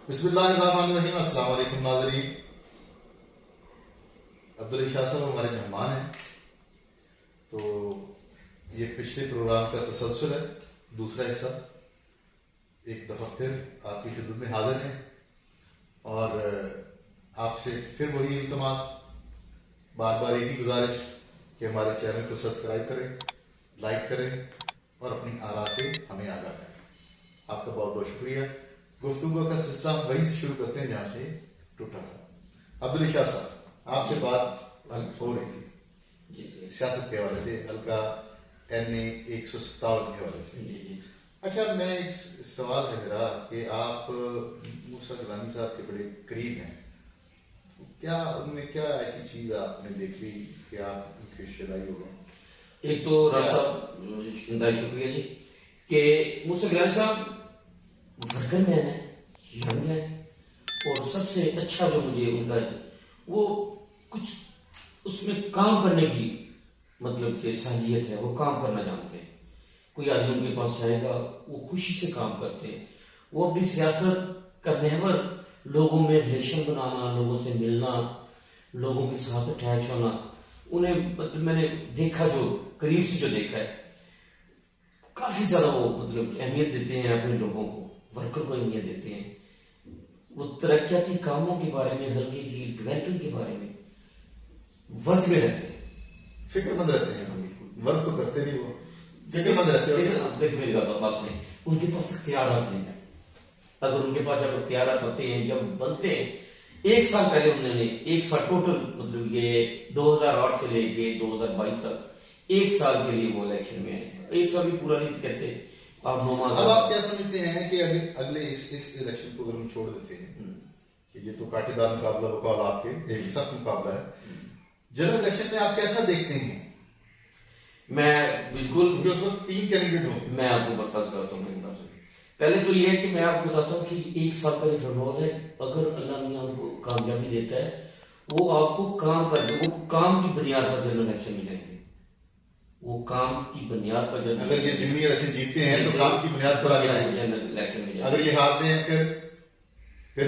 بسم اللہ الرحمن الرحیم. السلام علیکم ناظرین. عبدالعلی شاہ صاحب ہمارے مہمان ہیں. تو یہ پچھلے پروگرام کا تسلسل ہے، دوسرا حصہ. ایک دفعہ پھر آپ کی خدمت میں حاضر ہیں اور آپ سے پھر وہی التماس، بار بار ایک ہی گزارش کہ ہمارے چینل کو سبسکرائب کریں، لائک کریں اور اپنی آراء سے ہمیں آگاہ کریں. آپ کا بہت بہت شکریہ. گفتگو کا سلسلہ ہم وہیں سے شروع کرتے ہیں جہاں سے ٹوٹا تھا. عبدالعلی شاہ صاحب، آپ سے بات ہو رہی تھی سیاست کے حوالے سے، حلقہ NA 157 کے حوالے سے. اچھا، میں ایک سوال ہے میرا کہ آپ موسیٰ گیلانی صاحب کے بڑے قریب ہیں. کیا ان میں کیا ایسی چیز آپ نے دیکھ لی کہ آپ ان کے شدائی ہو گئے؟ ایک تو راز صاحب شکریہ جی کہ موسیٰ گیلانی صاحب ورکر مین ہے، ینگ ہے، اور سب سے اچھا جو مجھے ان کا وہ کچھ اس میں کام کرنے کی مطلب کہ صلاحیت ہے. وہ کام کرنا جانتے ہیں. کوئی آدمی ان کے پاس جائے گا وہ خوشی سے کام کرتے ہیں. وہ اپنی سیاست کا محور لوگوں میں ریلیشن بنانا، لوگوں سے ملنا، لوگوں کے ساتھ اٹیچ ہونا. انہیں مطلب میں نے دیکھا، جو قریب سے جو دیکھا ہے، کافی زیادہ وہ مطلب اہمیت دیتے ہیں اپنے لوگوں کو، ورکر کو اہمیت دیتے ہیں. وہ ترقیاتی کاموں کے بارے میں، حلقے کی ڈیولپمنٹ کے بارے میں ورک میں رہتے ہیں، فکر مند رہتے ہیں. ورک تو کرتے نہیں، وہ فکر مند رہتے ہیں. دیکھ میری بات میں ان کے پاس اختیارات ہیں. اگر ان کے پاس جب اختیارات آتے ہیں، جب بنتے ہیں، 1 سال پہلے انہوں نے 1 سال ٹوٹل مطلب یہ 2008 سے لے کے 2022 تک 1 سال کے لیے وہ الیکشن میں ہے. 1 سال بھی پورا نہیں کہتے آپ. اب آپ کیا سمجھتے ہیں کہ اگلے اس الیکشن کو اگر ہم چھوڑ دیتے ہیں کہ یہ تو کاٹے دار مقابلہ بقول آپ کے ایک سخت مقابلہ ہے، جنرل الیکشن میں آپ کیسا دیکھتے ہیں؟ میں بالکل جو اس وقت 3 کینڈیڈیٹ ہوں. میں آپ کو برکاز کرتا ہوں. پہلے تو یہ ہے کہ میں آپ کو بتاتا ہوں کہ 1 سال کا جو ٹرن ہے، اگر اللہ میاں کو کامیابی دیتا ہے، وہ آپ کو کام کر دے. وہ کام کی بنیاد پر جنرل الیکشن میں جائیں گے. وہ کام کی بنیاد پر اگر یہ ضمنی الیکشن جیتتے ہیں تو کام کی بنیاد پر آگے آئیں گے. جنرل الیکشن میں جائیں. اگر یہ ہارتے ہیں پھر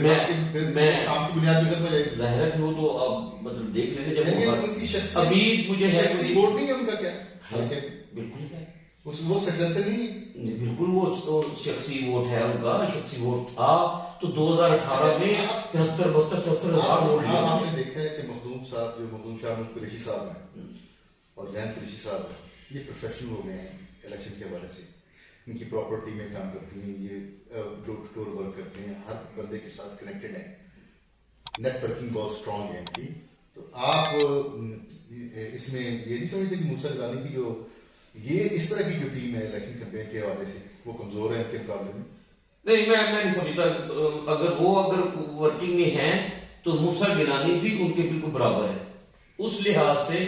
میں کام کی بنیاد بھی ختم ہو جائے گی. ظاہر ہے وہ تو آپ مطلب دیکھ لیں گے. جب ابھی مجھے شخصی ووٹ نہیں ہے ان کا، کیا بالکل ہے وہ سکرتر نہیں ہے. بالکل وہ شخصی ووٹ ہے ان کا. شخصی ووٹ تھا تو 2018 میں 73-72 ہزار ووٹ لیا. آپ نے دیکھا ہے کہ مخدوم صاحب، جو مخدوم شاہ قریشی صاحب ہیں اور زین قریشی صاحب ہیں، یہ پروفیشنل ہو گئے ہیں الیکشن کے حوالے سے. ان کی پراپرٹی میں کام کرتی ہیں، یہ ڈور ٹو ڈور ورک کرتے ہیں، ہر بندے کے ساتھ کنیکٹڈ ہیں، نیٹ ورکنگ بہت اسٹرانگ ہے ان کی. تو آپ اس میں یہ نہیں سمجھتے کہ موسیٰ گیلانی کی جو یہ اس طرح کی جو ٹیم ہے الیکشن کیمپین کے حوالے سے وہ کمزور ہے ان کے مقابلے میں؟ نہیں، میں نہیں سمجھتا. اگر ورکنگ میں ہیں تو موسیٰ گیلانی بھی ان کے بالکل برابر ہے اس لحاظ سے.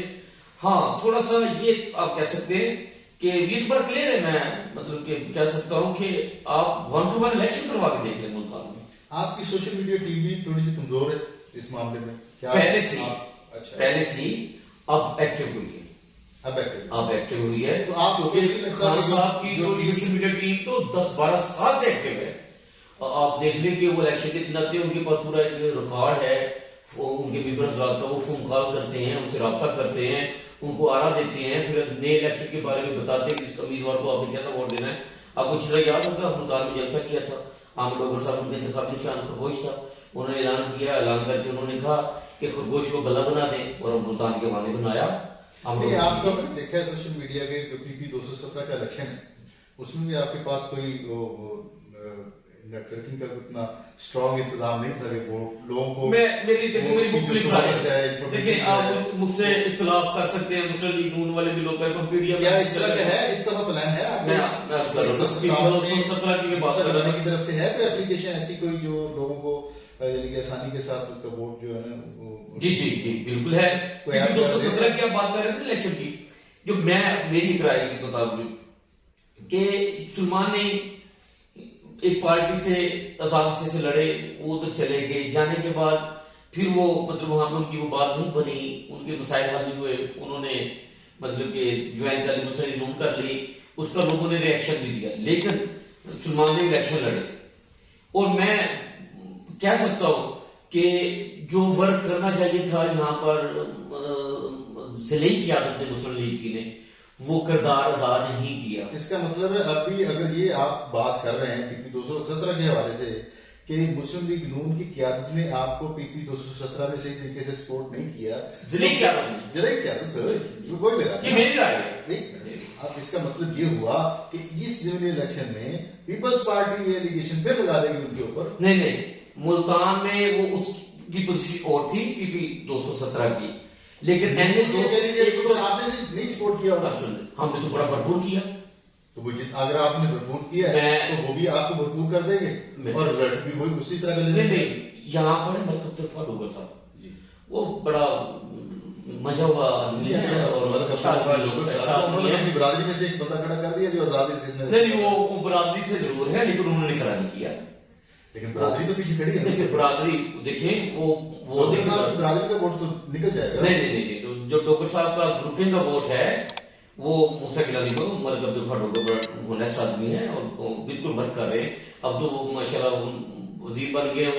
ہاں، تھوڑا سا یہ آپ کہہ سکتے ہیں کہ یہ بڑا کلیئر ہے. میں مطلب کہ کہہ سکتا ہوں کہ آپ 1 to 1 الیکشن کروا کے دیکھ لیں ملتان میں. آپ کی سوشل میڈیا ٹیم بھی تھوڑی سی کمزور ہے اس معاملے میں. پہلے تھی، اب ایکٹیو ہوئی ہے. اب ایکٹیو ہوئی ہے تو آپ خان صاحب کی جو سوشل میڈیا ٹیم تو 10-12 سال سے ایکٹیو ہے. آپ دیکھ لیں کہ وہ الیکشن کے دن آتے ہیں، ان کے پاس پورا ایک ریکارڈ ہے. ان کے ممبرز رات کا وہ فون کال کرتے ہیں، ان سے رابطہ کرتے ہیں، ان کو آرا دیتے ہیں، پھر نئے الیکشن کے بارے میں بتاتے ہیں کہ اس امیدوار کو آپ نے کیسا ووٹ دینا ہے. آپ کو چیزیں یاد ہوگا ملتان میں جلسہ کیا تھا، عام ڈوگر صاحب ان کے انتخابی نشان خرگوش تھا. انہوں نے اعلان کیا، اعلان کر کے انہوں نے کہا کہ خرگوش کو گلا بنا دیں، اور ملتان کے معنی بنایا. آپ کو دیکھا ہے سوشل میڈیا کے جو PP 217 کا الیکشن ہے، اس میں بھی آپ کے پاس کوئی نیٹ ورکنگ کا اتنا اسٹرانگ انتظام نہیں تھا کہ وہ لوگوں کو میری مختلف دیکھیں. آپ مجھ سے اختلاف کر سکتے ہیں، مسلم لیگ نون والے بھی لوگ کیا اس طرح کا ہے، اس طرح پلان ہے آپ کی طرف سے ہے کوئی اپلیکیشن ایسی کوئی جو لوگوں کو یعنی کہ آسانی کے ساتھ اس کا ووٹ جو ہے نا وہ؟ جی بالکل ہے. 217 کی آپ بات کر رہے تھے الیکشن کی، جو میری رائے کے مطابق کہ سلمان نے ایک پارٹی سے آزاد سے لڑے، وہ ادھر چلے گئے، جانے کے بعد پھر وہ مطلب وہاں پہ ان کی وہ بات نہیں بنی، ان کے مسائل حل نہیں ہوئے. انہوں نے مطلب کہ جوائن کر لی، مسلم لیگ نون کر لی، اس کا لوگوں نے ریئیکشن بھی دیا. لیکن سلمان نے الیکشن لڑے، اور میں कह सकता हूँ कि जो वर्क करना चाहिए था यहाँ पर ज़िले की आदत ने मुस्लिम लीग की ने वो किरदार अदा नहीं किया। इसका मतलब है अभी अगर ये आप बात कर रहे हैं पीपी 217 के हवाले से कि मुस्लिम लीग नून की क्यादत ने आपको पीपी 217 में सही तरीके से सपोर्ट नहीं किया, ज़िले की आदत ने, ज़िले की क्यादत कोई लगा ये मेरी राय है। अब इसका मतलब ये हुआ कि इस ज़िमनी इलेक्शन में पीपल्स पार्टी ये एलिगेशन फिर लगा देगी उनके ऊपर। नहीं, मुल्तान में वो उसकी पोजीशन और थी पीपी 217 की, लेकिन आपने नहीं सपोर्ट किया होगा। हमने तो बड़ा भरपूर किया। तो वो अगर आपने भरपूर किया है तो वो भी आपको भरपूर कर देंगे और रिजल्ट भी वही उसी तरह का नहीं, यहाँ पर मलकब फारूक साहब जी, वो बड़ा मजा हुआ आदमी है और अपनी बिरादरी में से एक बंदा खड़ा कर दिया जो आजादी से नहीं, वो बिरादरी से जरूर है लेकिन उन्होंने खड़ा नहीं किया। लेकिन बिरादरी तो पीछे खड़ी है। देखिए बिरादरी देखें वो बिरादरी का वोट तो निकल जाएगा। नहीं, जो डॉक्टर साहब का ग्रुपिंग का वोट है वो मूसा गिलानी को मलिक अब्दुल फारूक को होनेस्ट आदमी है और वो बिल्कुल वर्क कर रहे हैं। अब तो वो माशाल्लाह वजीर बन गए,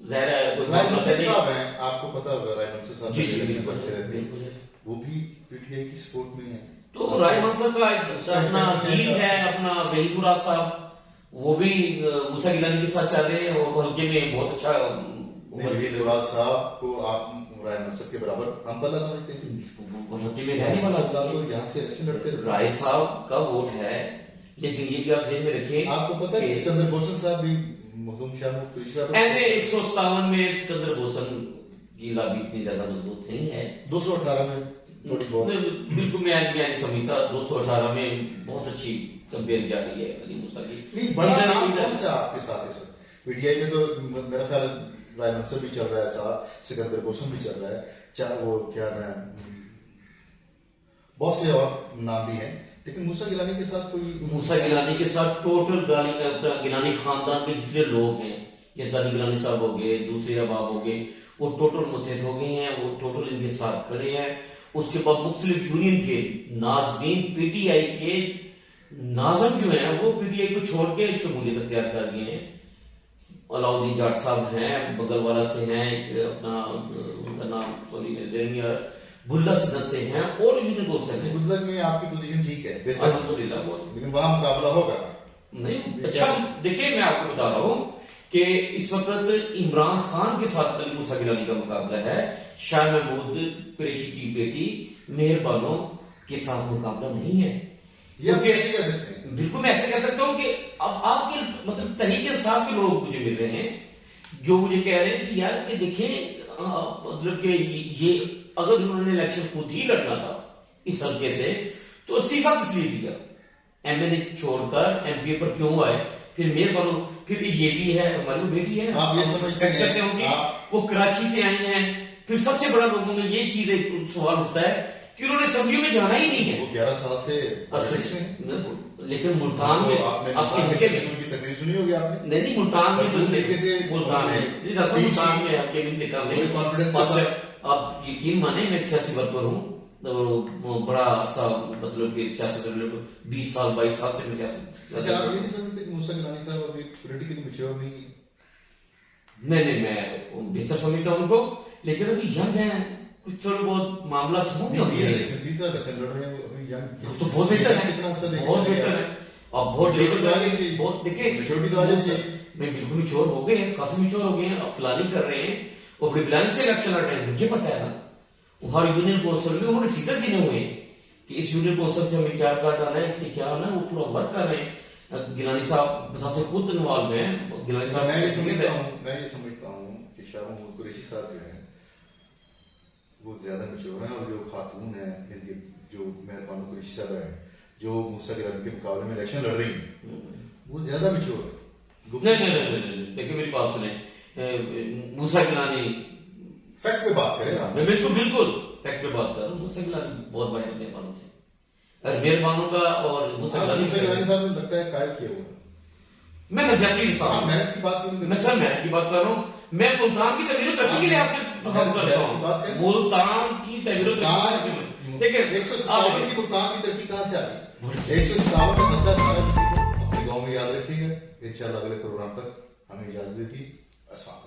ज़ाहिर है कोई राय मंसूर साहब हैं, आपको पता होगा राय मंसूर साहब जी बिल्कुल, वो भी पीटीआई की सपोर्ट में है। तो राय मंसूर का अपना अजीज है, अपना वहीपुरा साहब वो भी मूसा गिलानी के साथ चल रहे हैं और हल्के में बहुत अच्छा। वहीपुरा साहब को आप राय मंसूर के बराबर हम पता समझते हैं, में रहने वाला यहाँ से इलेक्शन लड़ते राय साहब का वोट है, लेकिन ये भी आप ध्यान में रखें। आपको पता है सिकंदर बोसन साहब भी मखदूम शाह एमए 157 में सिकंदर बोसन की लाभी इतनी ज्यादा मजबूत नहीं है। 218 में थोड़ी बहुत बिल्कुल मैं नहीं समझता। 218 में बहुत अच्छी कंपेयर जा रही है अली मूसा की। नहीं बड़ा नाम कौन सा आपके साथ है सर? पीटीआई में तो मेरा ख्याल राय मंसूर भी चल रहा है, साथ सिकंदर बोसन भी चल रहा है, चाहे वो क्या नाम बहुत से और नाम भी हैं, लेकिन मूसा गिलानी के साथ कोई मूसा गिलानी के साथ टोटल गिलानी खानदान के जितने लोग हैं, जैसे अली गिलानी साहब हो गए, दूसरे अहबाब हो गए, वो टोटल मुत्तहिद हो गए हैं, वो टोटल इनके साथ खड़े हैं। उसके बाद मुख्तलिफ यूनियन के नाज़रीन पीटीआई के नाज़म जो है वो पीटीआई को छोड़ के शमूलियत अख्तियार कर गए हैं। अलाउद्दीन जाट साहब हैं, बगल वाला से हैं, अपना उनका नाम सॉरी जेरमिया बुल्ला सदस्य से हैं और यूनियन बोल सकते हैं। गुजरात में आपकी पोजीशन ठीक है, अल्हम्दुलिल्लाह, लेकिन वहां मुकाबला होगा नहीं। अच्छा देखिए मैं आपको बता रहा हूँ कि इस वक्त इमरान खान के साथ अली मूसा गिलानी का मुकाबला है, शाह महमूद कुरैशी की बेटी मेहरबानो के साथ मुकाबला नहीं है। बिल्कुल मैं ऐसे कह सकता हूँ कि अब आपके मतलब तरीके साहब के लोग मुझे मिल रहे हैं जो मुझे कह रहे हैं कि यार कि देखें मतलब कि ये अगर उन्होंने इलेक्शन खुद ही लड़ना था इस हल्के से तो इस्तीफा किस लिए दिया, एमएलए छोड़कर एमपीए पर क्यों आए? फिर मेहरबानो फिर ये भी है हमारी बेटी है, आप ये समझते हैं वो कराची से आई हैं। फिर सबसे बड़ा लोगों में ये चीज एक सवाल उठता है कि उन्होंने असेंबली में जाना ही नहीं है। वो 11 साल से लेकिन मुल्तान में आपने उनकी तकरीर सुनी होगी आपने? नहीं मुल्तान में मुल्तान में आपके भी देखा आप यकीन माने मैं 86 वर्कर हूँ, तो बड़ा सा मतलब कि सियासत 20 साल 22 साल से मैं सियासत। अच्छा आप ये नहीं समझते कि मूसा गिलानी साहब अभी पॉलिटिकली मैच्योर नहीं है? नहीं मैं बेहतर समझता हूँ उनको, लेकिन अभी यंग है, कुछ थोड़ा बहुत मामला तो तीसरा इलेक्शन लड़ रहे हैं अभी यंग, तो बहुत बेहतर है, बहुत बेहतर है। अब बहुत देखिए मैं बिल्कुल मिच्योर हो गए हैं, काफी मिच्योर हो गए हैं, अब प्लानिंग कर रहे हैं और बड़ी प्लानिंग से इलेक्शन लड़ रहे हैं। मुझे पता है ना वो हर यूनियन कौंसिल में उन्होंने फिगर गिने हुए हैं कि इस यूनियन कौंसिल से हमें क्या रिजल्ट आना है, इससे क्या आना है, वो पूरा वर्क कर रहे हैं। गिलानी साहब साथ खुद इन्वॉल्व हैं। गिलानी साहब मैं ये समझता हूँ कि शाह महमूद कुरैशी साहब जो है वो ज्यादा मशहूर हैं और जो खातून है जिनके जो मेहरबानो कुरैशी साहब है जो मूसा गिलानी के मुकाबले में इलेक्शन लड़ रही है वो ज्यादा मशहूर है। नहीं देखिए मेरी बात सुने, मूसा गिलानी फैक्ट पे बात करें आप। मैं बिल्कुल फैक्ट पे बात कर रहा हूँ। मूसा गिलानी बहुत बड़े मेहरबानों से, अरे मेहरबानों का और मूसा गिलानी साहब ने लगता है कायल किया हुआ। मैं नजरियाती इंसान, मेहनत की बात करूँ मैं सर मेहनत की बात कर रहा हूँ। मैं मुल्तान की तमीर तरक्की के लिहाज से पसंद करता हूँ, मुल्तान की तमीर देखिए 157 की मुल्तान की तरक्की कहाँ से आ गई? 157 का सच्चा सारा अपने गाँव में याद रखिएगा। इंशाल्लाह अगले प्रोग्राम तक हमें इजाजत दी। अस्सलाम।